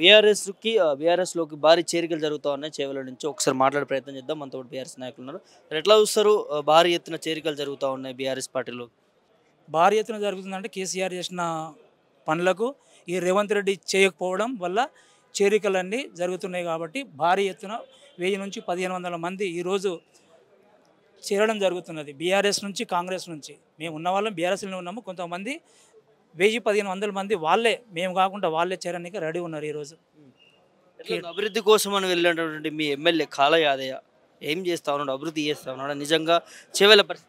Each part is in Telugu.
బీఆర్ఎస్లోకి భారీ చేరికలు జరుగుతూ ఉన్నాయి చేవెళ్ళ నుంచి. ఒకసారి మాట్లాడే ప్రయత్నం చేద్దాం. మనతో పాటు బీఆర్ఎస్ నాయకులు ఉన్నారు. మరి ఎట్లా చూస్తారు? భారీ ఎత్తున చేరికలు జరుగుతూ ఉన్నాయి బీఆర్ఎస్ పార్టీలో. భారీ ఎత్తున జరుగుతుందంటే కేసీఆర్ చేసిన పనులకు ఈ రేవంత్ రెడ్డి చేయకపోవడం వల్ల చేరికలన్నీ జరుగుతున్నాయి. కాబట్టి భారీ ఎత్తున 1000 నుంచి 1500 మంది ఈరోజు చేరడం జరుగుతున్నది. బీఆర్ఎస్ నుంచి, కాంగ్రెస్ నుంచి. మేము ఉన్న వాళ్ళం బీఆర్ఎస్లోనే ఉన్నాము. కొంతమంది 1000-1500 మంది వాళ్ళే, మేము కాకుండా వాళ్ళే చేరడానికి రెడీ ఉన్నారు ఈరోజు. అభివృద్ధి కోసం అని వెళ్ళినటువంటి మీ ఎమ్మెల్యే కాళ యాదయ్య ఏం చేస్తా ఉన్నాడు? అభివృద్ధి చేస్తా ఉన్నాడు నిజంగా? చేవెళ్ళ పరిస్థితి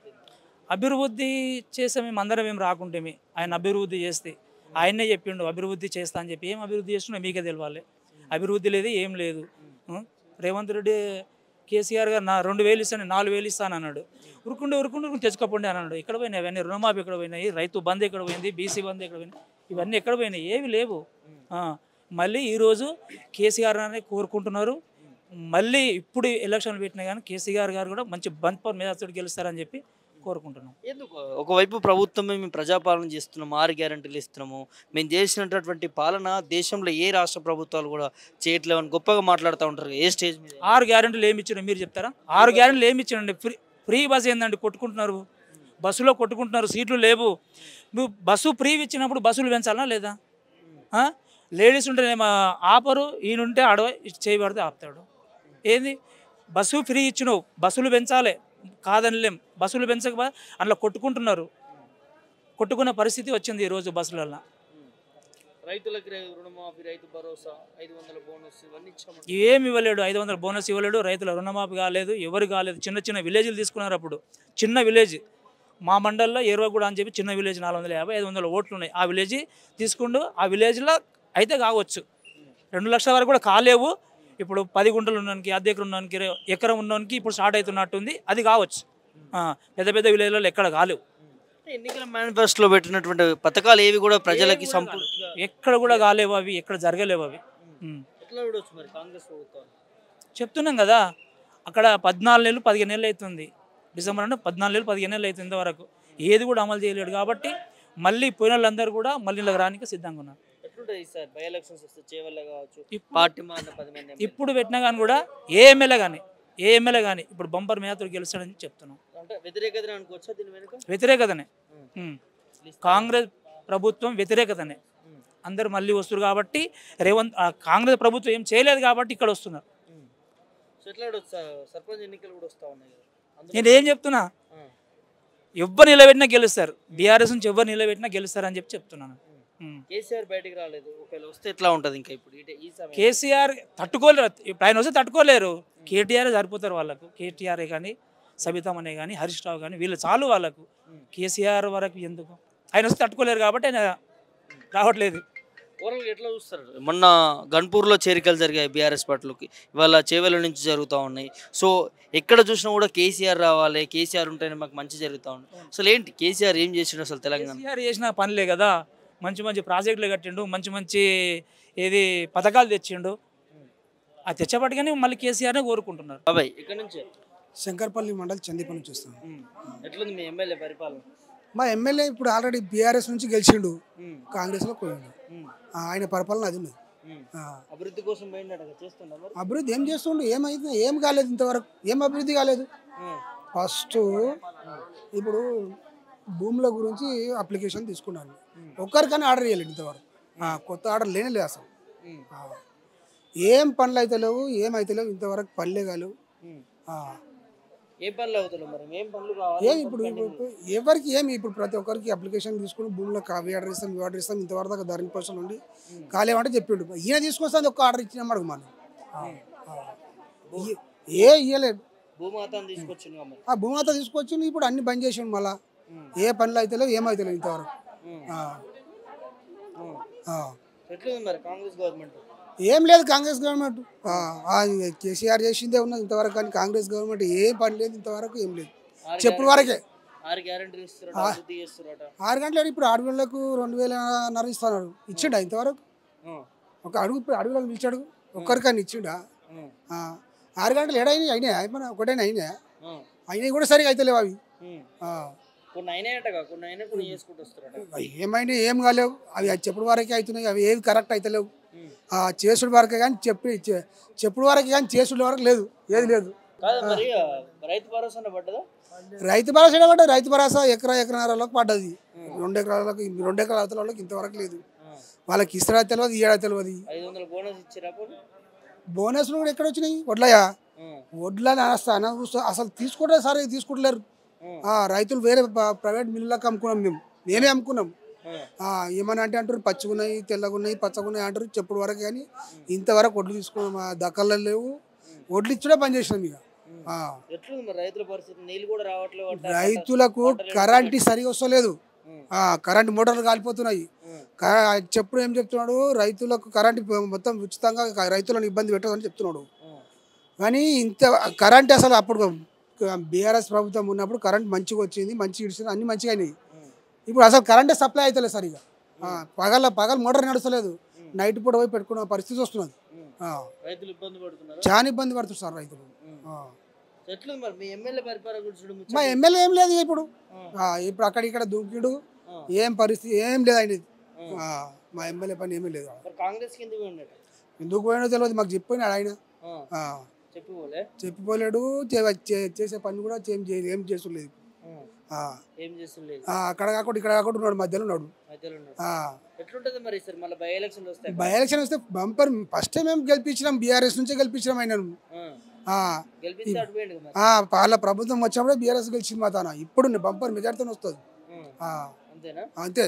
అభివృద్ధి చేస్తే మేము అందరం ఏం రాకుంటే ఆయన అభివృద్ధి చేస్తే ఆయనే చెప్పిండు అభివృద్ధి చేస్తా అని చెప్పి. ఏం అభివృద్ధి చేస్తున్నా మీకే తెలియాలి. అభివృద్ధి లేదు, ఏం లేదు. రేవంత్ రెడ్డి కేసీఆర్ గారు 2000 ఇస్తాను 4000 ఇస్తాను అన్నాడు. ఉరుకుండు తెచ్చుకోపోండి అన్నాడు. ఎక్కడ పోయినాయి అవన్నీ? రుణమాఫీ ఎక్కడ పోయినాయి? రైతు బంద్ ఎక్కడ పోయింది? బీసీ బంద్ ఎక్కడ పోయింది? ఇవన్నీ ఎక్కడ పోయినాయి? ఏవి లేవు. మళ్ళీ ఈరోజు కేసీఆర్ అనే కోరుకుంటున్నారు. మళ్ళీ ఇప్పుడు ఎలక్షన్లు పెట్టినా కానీ కేసీఆర్ గారు కూడా మంచి బంపర్ మెజార్టీతో గెలుస్తారని చెప్పి కోరుకుంటున్నాం. ఎందుకు ఒకవైపు ప్రభుత్వం మేము ప్రజాపాలన చేస్తున్నాం, 6 గ్యారెంటీలు ఇస్తున్నాము, మేము చేసినటువంటి పాలన దేశంలో ఏ రాష్ట్ర ప్రభుత్వాలు కూడా చేయట్లేవని గొప్పగా మాట్లాడుతూ ఉంటారు. ఏ స్టేజ్ మీద 6 గ్యారెంటీలు ఏమి ఇచ్చారు మీరు చెప్తారా? 6 గ్యారెంటీలు ఏమి ఇచ్చారండి? ఫ్రీ బస్ ఏందండి? కొట్టుకుంటున్నారు, బస్సులో కొట్టుకుంటున్నారు, సీట్లు లేవు. నువ్వు బస్సు ఫ్రీ ఇచ్చినప్పుడు బస్సులు పెంచాలా లేదా? లేడీస్ ఉంటే ఆపరు, ఈయనుంటే అడవ చేయబడితే ఆపుతాడు. ఏంది? బస్సు ఫ్రీ ఇచ్చినావు, బస్సులు పెంచాలి కాదనిలేం. బస్సులు పెంచక అందులో కొట్టుకుంటున్నారు. కొట్టుకునే పరిస్థితి వచ్చింది ఈరోజు బస్సులలో. రైతులకి రుణమాఫీ, రైతు భరోసా, 500 బోనస్ ఇవన్నీ ఇచ్చాము. ఏమి ఇవ్వలేడు. 500 బోనస్ ఇవ్వలేడు. రైతుల రుణమాఫీ కాలేదు, ఎవరు కాలేదు. చిన్న విలేజ్లు తీసుకున్నారు. అప్పుడు చిన్న విలేజ్ మా మండల్లో ఏర్వగూడ అని చెప్పి చిన్న విలేజ్ 450-500 ఓట్లు ఉన్నాయి. ఆ విలేజ్ తీసుకుంటూ ఆ విలేజ్లో అయితే కావచ్చు. 2 లక్షల వరకు కూడా కాలేవు. ఇప్పుడు 10 గుంటలు ఉన్నవానికి, అర్ధ ఎకరం ఉన్నవానికి, ఎకరం ఉన్నవానికి ఇప్పుడు స్టార్ట్ అవుతున్నట్టుంది. అది కావచ్చు. పెద్ద విలేజ్లలో ఎక్కడ కాలేవు. ఎన్నికల మేనిఫెస్టోలో పెట్టినటువంటి పథకాలు ఏవి కూడా ప్రజలకి ఎక్కడ కూడా కాలేవు. అవి ఎక్కడ జరగలేవు. అవి చెప్తున్నాం కదా. అక్కడ 14 నెలలు 15 నెలలు అవుతుంది. డిసెంబర్ అంటే 14 నెలలు 15 నెలలు అవుతుంది. ఇంతవరకు ఏది కూడా అమలు చేయలేడు. కాబట్టి మళ్ళీ పోయిన వాళ్ళందరూ కూడా మళ్ళీ ఇలా రానికి సిద్ధంగా ఉన్నారు. ఇప్పుడు పెట్టినా కానీ కూడా ఏ ఎమ్మెల్యే కానీ ఇప్పుడు బంపర్ మేతలు గెలుస్తాడని చెప్తున్నాం. వ్యతిరేకతనే. కాంగ్రెస్ ప్రభుత్వం వ్యతిరేకతనే. అందరు మళ్ళీ వస్తారు కాబట్టి కాంగ్రెస్ ప్రభుత్వం ఏం చేయలేదు కాబట్టి ఇక్కడ వస్తున్నారు. నేను ఏం చెప్తున్నా, ఎవరు నిలబెట్టినా గెలుస్తారు. బీఆర్ఎస్ నుంచి ఎవరు నిలబెట్టినా గెలుస్తారు అని చెప్తున్నాను. కేసీఆర్ బయటికి రాలేదు, ఒకవేళ వస్తే ఎట్లా ఉంటుంది? ఇంకా ఇప్పుడు కేసీఆర్ తట్టుకోలేరు. ఇప్పుడు ఆయన వస్తే తట్టుకోలేరు. కేటీఆర్ సరిపోతారు వాళ్ళకు. కేటీఆర్ఏ కానీ, సబితమ్మనే కానీ, హరీష్ రావు కానీ, వీళ్ళు చాలు వాళ్ళకు. కేసీఆర్ వరకు ఎందుకు? ఆయన వస్తే తట్టుకోలేరు కాబట్టి ఆయన రావట్లేదు. ఎట్లా చూస్తారు? మొన్న గన్పూర్లో చేరికలు జరిగాయి బీఆర్ఎస్ పార్టీలోకి, ఇవాళ చేవెళ్ళ నుంచి జరుగుతూ ఉన్నాయి. సో ఎక్కడ చూసినా కూడా కేసీఆర్ రావాలి, కేసీఆర్ ఉంటేనే మాకు మంచి జరుగుతూ ఉంది. అసలు ఏంటి కేసీఆర్ ఏం చేసిండు అసలు? తెలంగాణ కేసీఆర్ చేసిన పనులే కదా. మంచి ప్రాజెక్టులు కట్టిండు, మంచి ఏది పథకాలు తెచ్చిండు. అది తెచ్చబట్టుగానే మళ్ళీ కేసీఆర్నే కోరుకుంటున్నారు. బాబాయ్ ఇక్కడ నుంచి శంకర్పల్లి మండలి చందీపల్లి నుంచి వస్తాం. ఎట్లుంది మీ ఎమ్మెల్యే పరిపాలన? మా ఎమ్మెల్యే ఇప్పుడు ఆల్రెడీ బీఆర్ఎస్ నుంచి గెలిచిండు, కాంగ్రెస్లో పోయిండు. ఆయన పరిపాలన అది ఉన్నది. అభివృద్ధి కోసం చేస్తుండ. అభివృద్ధి ఏం చేస్తుండు? ఏమైంది? ఏం కాలేదు ఇంతవరకు. ఏం అభివృద్ధి కాలేదు. ఫస్ట్ ఇప్పుడు భూముల గురించి అప్లికేషన్ తీసుకున్నాను. ఒక్కరికైనా ఆర్డర్ చేయలేదు ఇంతవరకు. కొత్త ఆర్డర్ లేదు అసలు. ఏం పనులు అయితే లేవు, ఏమైతే లేవు ఇంతవరకు. పనులే కాలేవు. ఏం ఇప్పుడు ఎవరికి ఏమి ఇప్పుడు ప్రతి ఒక్కరికి అప్లికేషన్ తీసుకుని భూములకు అవి ఆర్డర్ ఇస్తాం, ఇవి ఆర్డర్ ఇస్తాం. ఇంతవరకు దాకా ధరణి పర్సన్ ఉండి కాలేమంటే చెప్పిండు. ఈయన తీసుకొస్తాను ఒక్క ఆర్డర్ ఇచ్చినాం అడుగు మనం. ఇయ్యలేదు. భూమాత తీసుకొచ్చిండు. ఇప్పుడు అన్ని బంద్ చేసిండు. మళ్ళా ఏ పనులు అయితే లేవు, ఏమైతే లేవు ఇంతవరకు. ఏం లేదు కాంగ్రెస్ గవర్నమెంట్. కేసీఆర్ చేసిందే ఉన్నది ఇంతవరకు. కానీ కాంగ్రెస్ గవర్నమెంట్ ఏం పని లేదు ఇంతవరకు. ఏం లేదు, చెప్పుడు వరకే. 6 గంటలు ఇప్పుడు 6 వేలకు 2000 ఇస్తున్నారు. ఇచ్చిండా ఇంతవరకు? ఒక అడుగు ఇప్పుడు అడుగులకు పిలిచాడు. ఒక్కరికన్నా ఇచ్చిండా? 6 గంటలు ఏడైనా అయినాయి? అయిపోయినా ఒకటైనా అయినాయా? అయినాయి కూడా సరిగా అయితే లేవు అవి. కొన్ని ఏమైనా ఏం కాలేవు. అవి చెప్పుడు వరకే అవుతున్నాయి. అవి ఏవి కరెక్ట్ అయితే లేవు. చేసుడు వరకే కానీ చెప్పుడు వరకే కానీ చేసుడు వరకు లేదు, ఏది లేదు. కాదు మరి రైతు భరోసా పడ్డదా? రైతు భరోసా పడ్డది. రైతు భరోసా ఎకరాలకు పడ్డది. 2 ఎకరాలకు 2 ఎకరాల అవతల వాళ్ళకి ఇంతవరకు లేదు. వాళ్ళకి ఇస్తారా తెలియదు, ఇయ్యడా తెలియదు. 500 బోనస్ ఇచ్చారా? బోనస్లు కూడా ఎక్కడ వచ్చినాయి? వడ్లని అసలు తీసుకుంటారు సార్, తీసుకుంటలేరు. రైతులు వేరే ప్రైవేట్ మిల్లులకు అమ్ముకున్నాం, మేమే అమ్ముకున్నాం. ఏమని అంటే అంటారు పచ్చిగున్నాయి, తెల్లగున్నాయి, పచ్చగున్నాయి అంటారు చెప్పుడు వరకు. కానీ ఇంతవరకు వడ్లు తీసుకున్నాం, దక్కలు లేవు. వడ్లు ఇచ్చుడే పని చేసినాం. ఇక రైతులకు కరెంట్ సరిగా వస్తలేదు. కరెంట్ మోటార్లు కాలిపోతున్నాయి. చెప్పుడు ఏం చెప్తున్నాడు, రైతులకు కరెంట్ మొత్తం ఉచితంగా రైతులను ఇబ్బంది పెట్టదని చెప్తున్నాడు. కానీ ఇంత కరెంట్ అసలు అప్పుడు బీఆర్ఎస్ ప్రభుత్వం ఉన్నప్పుడు కరెంట్ మంచిగా వచ్చింది, మంచిగా ఇచ్చింది, అన్ని మంచిగా అయినాయి. ఇప్పుడు అసలు కరెంటే సప్లై అవుతలేదు సరిగా. పగలు మోటార్ నడుస్తలేదు, నైట్ పూట పోయి పెట్టుకున్న పరిస్థితి వస్తున్నది. చాలా ఇబ్బంది పడుతుంది సార్ రైతులు. మా ఎమ్మెల్యే ఏం లేదు ఇప్పుడు. ఇప్పుడు అక్కడ ఇక్కడ దూకిడు, ఏం పరిస్థితి ఏం లేదు ఆయన. మా ఎమ్మెల్యే పని ఏమీ లేదు. ఎందుకు పోయినో తెలియదు, మాకు చెప్పినాడు ఆయన. చెప్పిపోలేడు, చేసే పని కూడా ఏం చేస్తలేదు. అక్కడ కాకుండా ఇక్కడ కాకుండా ఉన్నాడు, మధ్యలో ఉన్నాడు. బై ఎలక్షన్ వస్తే బంపర్. ఫస్ట్ టైం మేము గెలిపించినాం, బీఆర్ఎస్ నుంచే గెలిపించినాం ఆయనను. వాళ్ళ ప్రభుత్వం వచ్చినప్పుడే బీఆర్ఎస్ గెలిచింది మా తాన. ఇప్పుడు బంపర్ మెజార్టీతో వస్తుంది. అంతే.